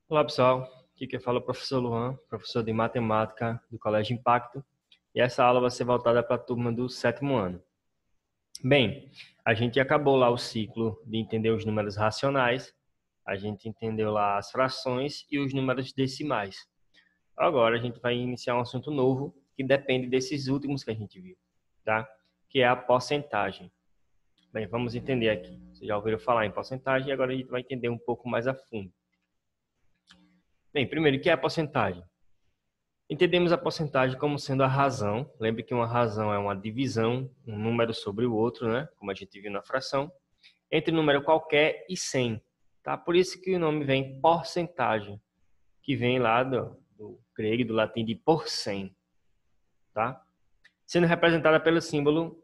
Olá pessoal, aqui quem fala é o professor Luan, professor de matemática do Colégio Impacto, e essa aula vai ser voltada para a turma do sétimo ano. Bem, a gente acabou lá o ciclo de entender os números racionais, a gente entendeu lá as frações e os números decimais. Agora a gente vai iniciar um assunto novo que depende desses últimos que a gente viu, tá? Que é a porcentagem. Bem, vamos entender aqui. Vocês já ouviram falar em porcentagem e agora a gente vai entender um pouco mais a fundo. Bem, primeiro, o que é a porcentagem? Entendemos a porcentagem como sendo a razão. Lembre que uma razão é uma divisão, um número sobre o outro, né? Como a gente viu na fração, entre um número qualquer e 100. Tá? Por isso que o nome vem porcentagem, que vem lá do grego e do latim de por cem. Tá? Sendo representada pelo símbolo,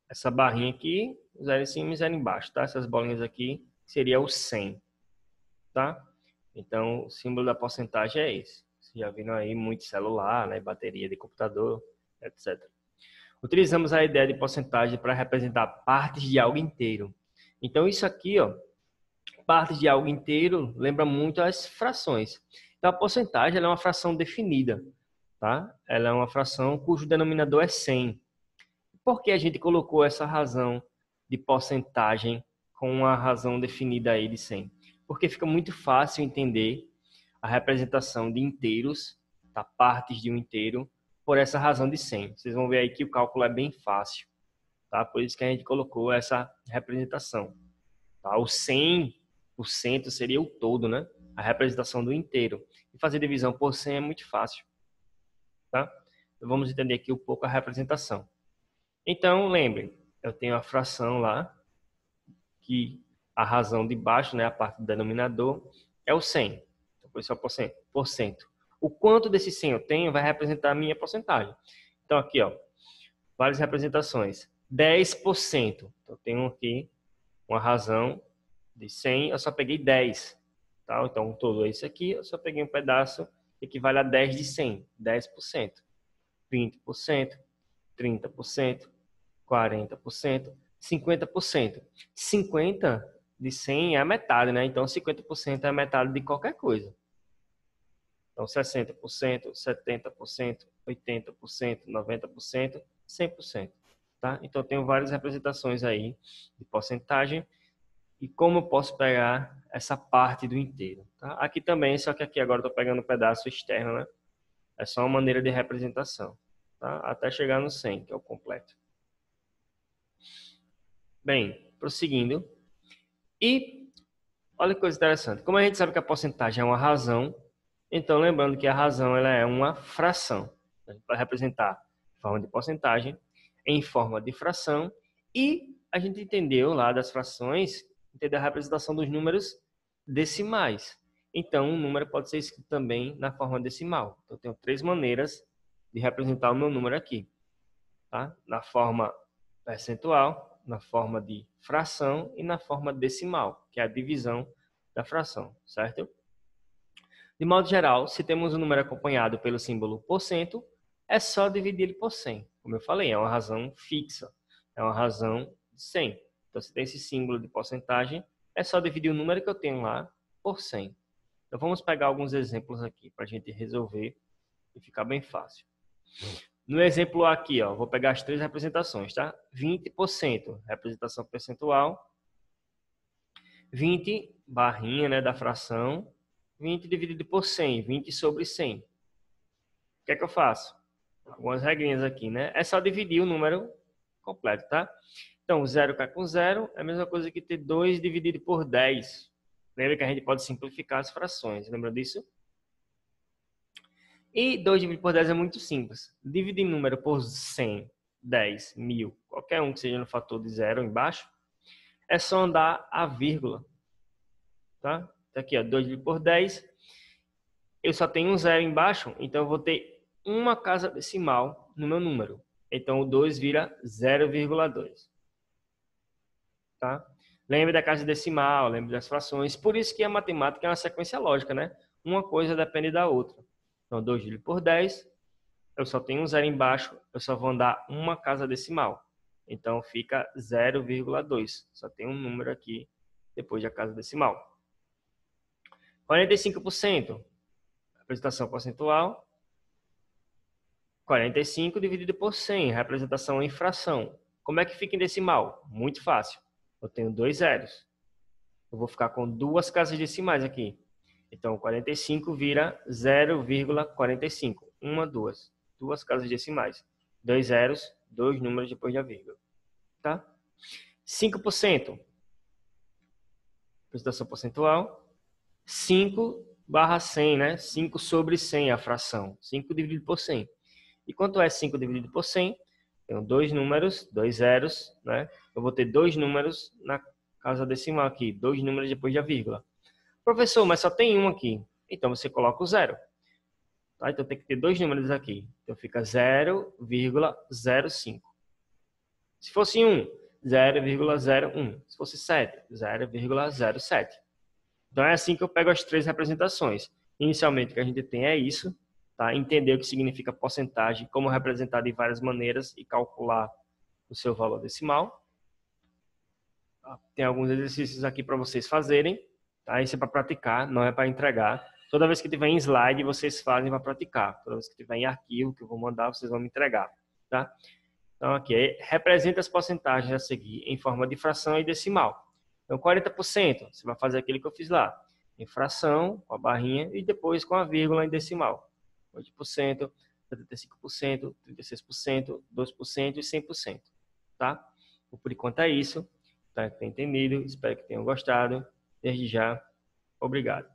essa barrinha aqui, zero em cima e zero embaixo. Tá? Essas bolinhas aqui seria o 100. Tá? Então, o símbolo da porcentagem é esse. Vocês já viram aí muito celular, né, bateria de computador, etc. Utilizamos a ideia de porcentagem para representar partes de algo inteiro. Então, isso aqui, ó, partes de algo inteiro, lembra muito as frações. Então, a porcentagem ela é uma fração definida, tá? Ela é uma fração cujo denominador é 100. Por que a gente colocou essa razão de porcentagem com uma razão definida aí de 100? Porque fica muito fácil entender a representação de inteiros, tá? Partes de um inteiro, por essa razão de 100. Vocês vão ver aí que o cálculo é bem fácil, tá? Por isso que a gente colocou essa representação. Tá? O 100% seria o todo, né? A representação do inteiro. E fazer divisão por 100 é muito fácil, tá? Então, vamos entender aqui um pouco a representação. Então, lembrem, eu tenho a fração lá, que a razão de baixo, né, a parte do denominador, é o 100. Então, por isso é o porcento. O quanto desse 100 eu tenho vai representar a minha porcentagem. Então, aqui, ó, várias representações. 10%. Então, eu tenho aqui uma razão de 100, eu só peguei 10. Tá? Então, o todo é isso aqui, eu só peguei um pedaço que equivale a 10 de 100, 10%. 20%, 30%, 40%, 50%. 50 de 100 é a metade, né? Então, 50% é a metade de qualquer coisa. Então, 60%, 70%, 80%, 90%, 100%. Tá? Então, eu tenho várias representações aí de porcentagem e como eu posso pegar essa parte do inteiro. Tá? Aqui também, só que aqui agora eu estou pegando um pedaço externo, né? É só uma maneira de representação. Tá? Até chegar no 100, que é o completo. Bem, prosseguindo. E olha que coisa interessante. Como a gente sabe que a porcentagem é uma razão, então lembrando que a razão ela é uma fração. A gente vai representar em forma de porcentagem, em forma de fração, e a gente entendeu lá das frações, entendeu a representação dos números decimais. Então, um número pode ser escrito também na forma decimal. Então, eu tenho três maneiras de representar o meu número aqui. Tá? Na forma percentual, na forma de fração e na forma decimal, que é a divisão da fração, certo? De modo geral, se temos um número acompanhado pelo símbolo porcento, é só dividir ele por 100. Como eu falei, é uma razão fixa, é uma razão de 100. Então, se tem esse símbolo de porcentagem, é só dividir o número que eu tenho lá por 100. Então, vamos pegar alguns exemplos aqui para a gente resolver e ficar bem fácil. No exemplo aqui, ó, vou pegar as três representações, tá? 20%, representação percentual. 20, barrinha, né, da fração. 20 dividido por 100, 20 sobre 100. O que é que eu faço? Algumas regrinhas aqui, né? É só dividir o número completo, tá? Então, 0 cai com 0 é a mesma coisa que ter 2 dividido por 10. Lembra que a gente pode simplificar as frações, lembra disso? E 2 dividido por 10 é muito simples. Dividir número por 100, 10, 1000, qualquer um que seja no fator de 0 embaixo, é só andar a vírgula. Tá? Então aqui, ó, 2 dividido por 10. Eu só tenho um 0 embaixo, então eu vou ter uma casa decimal no meu número. Então o 2 vira 0,2. Tá? Lembre da casa decimal, lembre das frações. Por isso que a matemática é uma sequência lógica, né? Uma coisa depende da outra. Então 2 dividido por 10, eu só tenho um 0 embaixo, eu só vou andar uma casa decimal. Então fica 0,2. Só tem um número aqui depois da casa decimal. 45%, representação percentual. 45 dividido por 100, representação em fração. Como é que fica em decimal? Muito fácil. Eu tenho 2 zeros. Eu vou ficar com 2 casas decimais aqui. Então, 45 vira 0,45. 1, 2. 2 casas decimais. 2 zeros, 2 números depois da vírgula. Tá? 5%. Representação percentual. 5/100, né? 5 sobre 100 a fração. 5 dividido por 100. E quanto é 5 dividido por 100? Tenho 2 números, 2 zeros, né? Eu vou ter 2 números na casa decimal aqui, 2 números depois da vírgula. Professor, mas só tem um aqui. Então você coloca o zero. Tá? Então tem que ter 2 números aqui. Então fica 0,05. Se fosse 1, 0,01. Se fosse 7, 0,07. Então é assim que eu pego as 3 representações. Inicialmente o que a gente tem é isso. Tá? Entender o que significa porcentagem, como representar de várias maneiras e calcular o seu valor decimal. Tem alguns exercícios aqui para vocês fazerem. Tá? Isso é para praticar, não é para entregar. Toda vez que tiver em slide, vocês fazem para praticar. Toda vez que tiver em arquivo que eu vou mandar, vocês vão me entregar. Tá? Então aqui, representa as porcentagens a seguir em forma de fração e decimal. Então 40%, você vai fazer aquilo que eu fiz lá. Em fração, com a barrinha, e depois com a vírgula em decimal. 8%, 75%, 36%, 2% e 100%, tá? Por enquanto é isso, tá? Tenham entendido, espero que tenham gostado. Desde já, obrigado.